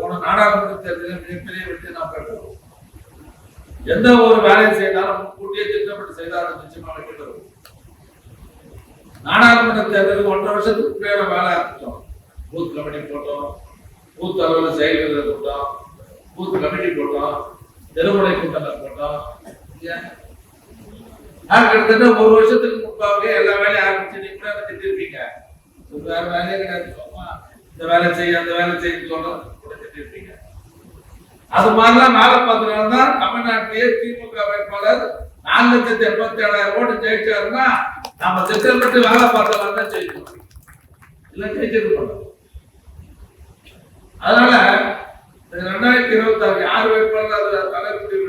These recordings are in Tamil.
போன நாடாளுமன்ற தேர்தலில் மிகப்பெரிய வெற்றி நாம் பெற்றோம். எந்த ஒரு வேலையை செய்தாலும் முன்கூட்டியே திட்டமிட்டு செய்தாலும் நிச்சயமா வெற்றி பெறும். நாடாளுமன்ற தேர்தலுக்கு 1.5 வருஷத்துக்கு முன்னாடி வேலை ஆரம்பிச்சோம். பூத் கமிட்டி போட்டோம், பூத் அளவில் செயல்கள் போட்டோம், பூத் கமிட்டி போட்டோம், தெருமுறை கூட்டங்கள் போட்டோம். கிட்டத்தட்ட 1 வருஷத்துக்கு முன்பாகவே எல்லா வேலையும் ஆரம்பிச்சு நீங்க கூட திட்டிருப்பீங்க. வேற வேலையே கிடையாது, இந்த வேலை செய்ய அந்த வேலை செய்ய சொல்ல கூட திட்டிருப்பீங்க. அது மாதிரிலாம் மேல பார்த்ததுனாலதான் தமிழ்நாட்டிலேயே திமுக வேட்பாளர் 4,87,000 ஓட்டு ஜெயிச்சாருன்னா நம்ம திட்டமிட்டு வேலை பார்த்தலாம் தான் ஜெயிக்கணும், இல்ல ஜெயிச்சிருக்கோம். அதனால 2026 யார் வேட்பாளர் தலைப்பு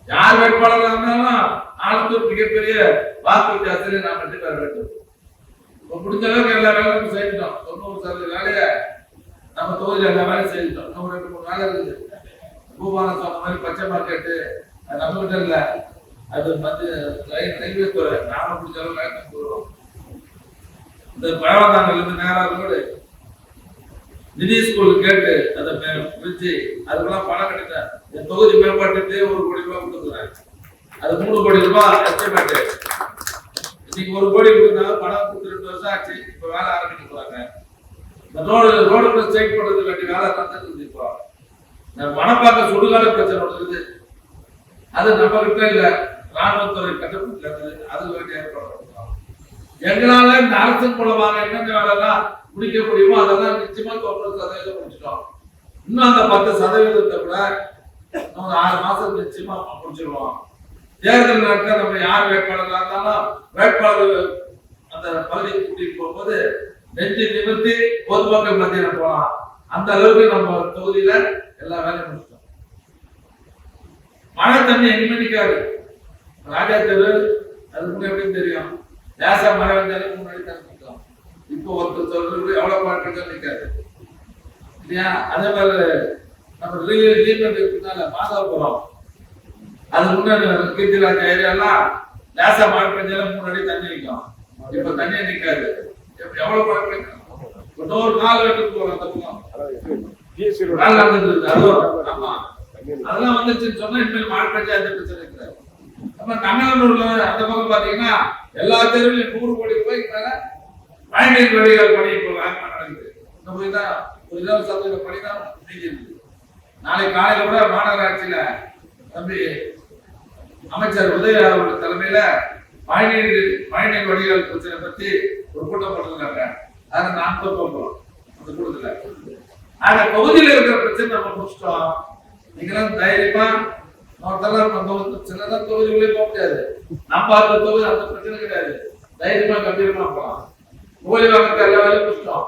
யார் வேட்பாளராக இருந்தாலும் ஆலத்தூர் மிகப்பெரிய வாக்கு வித்தியாசத்திலே நாம் வெற்றி பெற வேண்டும். முடிஞ்ச அளவுக்கு எல்லா வேலையும் செய்துட்டோம். 90% வேலையை நம்ம தொகுதியில் எல்லா வேலையும் செய்துட்டோம். இன்னும் 2-3 வேலை இருக்குது. பூபானம் சொன்ன மாதிரி பச்சை மார்க்கெட்டு நம்ம கிட்ட இல்ல, அது ரயில்வே துறை நாம முடிஞ்ச அளவு வேலை போடுறோம். இந்த பழவந்தாங்கல் இருந்து நேரா ரோடு நிதி ஸ்கூல் கேட்டு அதை பிரிச்சு அதுக்கெல்லாம் பணம் கிடைச்சேன். என் தொகுதி மேம்பாட்டுக்கு 1 கோடி ரூபாய் கொடுத்துருக்காங்க. அது 3 கோடி ரூபாய் எஸ்டிமேட். இன்னைக்கு 1 கோடி கொடுத்தாங்க, பணம் கொடுத்து 2 வருஷம் ஆச்சு. இப்ப வேலை ஆரம்பிக்க போறாங்க. இந்த ரோடு ஸ்ட்ரைக் பண்றது வேண்டிய வேலை நடந்துட்டு இப்போ மணப்பாக்க சுடுகாடு பிரச்சனை இருக்குது. அது நம்ம கிட்ட இல்ல, ராணுவத்துறை கட்டப்பட்டு அது வேண்டிய ஏற்பாடு. எங்களால இந்த அரசின் மூலமாக என்னென்ன வேலைலாம் முடிக்க முடியுமோ அதெல்லாம் நிச்சயமா 90% முடிச்சிட்டோம். இன்னும் அந்த 10% கூட நம்ம 6 மாசம் நிச்சயமா முடிச்சிருவோம். தேர்தல் நேரத்தில் நம்ம யார் வேட்பாளராக இருந்தாலும் வேட்பாளர் அந்த பகுதியை கூட்டிட்டு போகும்போது நெஞ்சு நிமிர்த்தி பொதுமக்கள் மத்தியில் போகலாம். அந்த அளவுக்கு நம்ம தொகுதியில எல்லா வேலையும் முடிச்சிட்டோம். மழை தண்ணி எங்கேயுமே நிற்காது. ராஜா தெரு அதுக்கு எப்படின்னு தெரியும். லேசா மழை வந்தாலும் முன்னாடி தண்ணி நிற்கும். இப்போ ஒருத்தர் சொல்றது எவ்வளவு பாட்டு நிற்காது இல்லையா? அதே மாதிரி நம்ம ரீமேண்டால மாதவபுரம் அது முன்னாடி கீர்த்திராஜ் ஏரியாலாம் லேசா மழை பெஞ்சாலும் முன்னாடி தண்ணி நிற்கும். இப்ப தண்ணியே நிற்காது. எவ்வளவு மழை பெய்யும்? இன்னொரு 4 வீட்டுக்கு போறோம். அந்த பக்கம் அதெல்லாம் வந்துச்சுன்னு சொன்னா இனிமேல் மழை பெஞ்சா எந்த பிரச்சனை இருக்கிறாரு. நம்ம கண்ணனூர்ல அந்த பக்கம் பாத்தீங்கன்னா எல்லா தெருவிலும் 100 கோடி ரூபாய்க்கு மேல மழைநீர் வடிகால் பணி இப்போ நடக்குது. இந்த போய்தான் ஒரு 20% பணி தான் முடிஞ்சிருக்கு. நாளைக்கு காலையில கூட மாநகராட்சியில தம்பி அமைச்சர் உதய அவர்கள் தலைமையில மழைநீர் வடிகால் பிரச்சனை பத்தி ஒரு கூட்டம் போட்டிருக்காங்க. அதை நான் போறோம் அந்த கூட்டத்துல. ஆனா பகுதியில் இருக்கிற பிரச்சனை நம்ம முடிச்சிட்டோம். நீங்களாம் தைரியமா சிலதான் தொகுதிக்குள்ளே போக முடியாது. நம்ம அந்த தொகுதி அந்த பிரச்சனை கிடையாது. தைரியமா கம்பீரமா போகலாம். கோழி வாங்கறதுக்கு எல்லா வேலையும் முடிச்சிட்டோம்.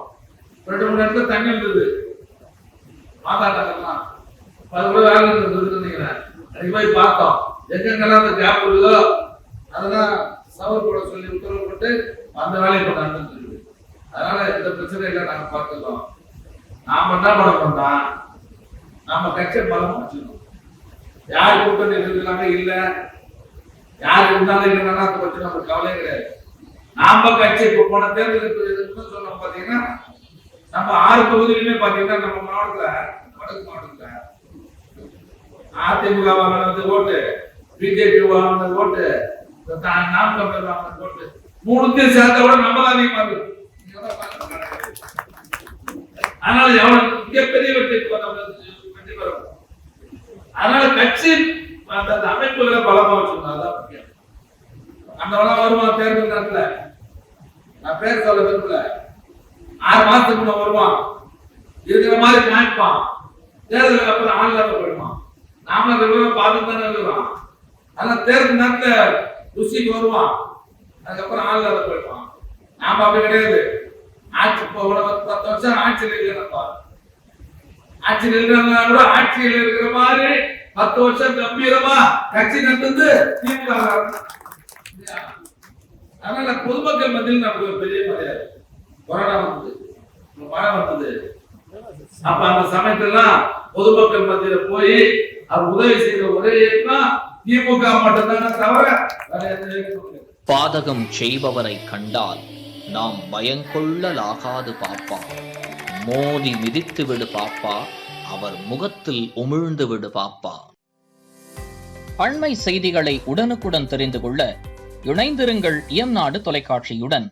2-3 இடத்துல தண்ணி இருந்தது மாதாட்டெல்லாம். அது கூட வேலை இருந்தது நினைக்கிறேன். அன்னைக்கு போய் பார்த்தோம். எங்கெங்கெல்லாம் அந்த கேப் இருக்குதோ அதெல்லாம் சவர் போட சொல்லி உத்தரவு போட்டு அந்த வேலையை இப்போ நடந்துட்டு இருக்குது. அதனால இந்த பிரச்சனை இல்லை, நாங்க பார்த்துக்கலாம். நாம என்ன பண்ண பண்ணா நம்ம கட்சியை பலம் வச்சுக்கணும். யார் கூட்டணி இருக்கிறாங்க இல்ல, யார் இருந்தாலும் இல்லைன்னா அதை பற்றி நம்ம கவலை கிடையாது. நாம கட்சி இப்போ போன தேர்தலுக்கு சொன்னோம் பாத்தீங்கன்னா நம்ம 6 தொகுதியிலுமே பாத்தீங்கன்னா நம்ம மாவட்டத்துல வடக்கு மாவட்டத்துல அதிமுக வாங்கினது ஓட்டு, பிஜேபி வாங்கினது ஓட்டு, நாம் தமிழர் வாங்கினது ஓட்டு 3 சேர்ந்த கூட நம்ம தான் அதிகமா இருக்கு. அதனால எவ்வளவு மிகப்பெரிய வெற்றி பெறும். அதனால கட்சி அந்த அமைப்புகளை பலமா வச்சிருந்தா முக்கியம். அந்த வளம் வருவான் தேர்தல் நேரத்துல. நான் பேர் சொல்ல விரும்பல. 6 மாசத்துக்கு முன்ன வருவான், இருக்கிற மாதிரி காமிப்பான். தேர்தலுக்கு அப்புறம் ஆன்லைன்ல போயிடுவான். நாம விவரம் பார்த்து தானே இருக்கிறோம். அதனால தேர்தல் நேரத்துல ருசிக்கு வருவான், அதுக்கப்புறம் ஆன்லைன்ல போயிடுவான். நாம அப்படி கிடையாது. ஆட்சி 10 வருஷம் ஆட்சியில் இல்லைன்னா ஆட்சியில் இருக்கிறவங்க கூட ஆட்சியில் இருக்கிற மாதிரி 10 வருஷம் கம்பீரமா கட்சி நடந்து திமுக. அதனால பொதுமக்கள் மத்தியில் நமக்கு ஒரு பெரிய மரியாதை. கொரோனா வந்தது, மழை வந்தது. அப்ப அந்த சமயத்தெல்லாம் பொதுமக்கள் மத்தியில போய் அவர் உதவி செய்த ஒரே இயக்கம் திமுக மட்டும்தானே தவிர வேற எந்த இயக்கமும். பாதகம் செய்பவரை கண்டால் நாம் பயங்கொள்ளலாகாது பாப்பா. மோதி மிதித்து விடு பாப்பா, அவர் முகத்தில் உமிழ்ந்து விடு பாப்பா. அண்மை செய்திகளை உடனுக்குடன் தெரிந்து கொள்ள இணைந்திருங்கள் இயம்நாடு தொலைக்காட்சியுடன்.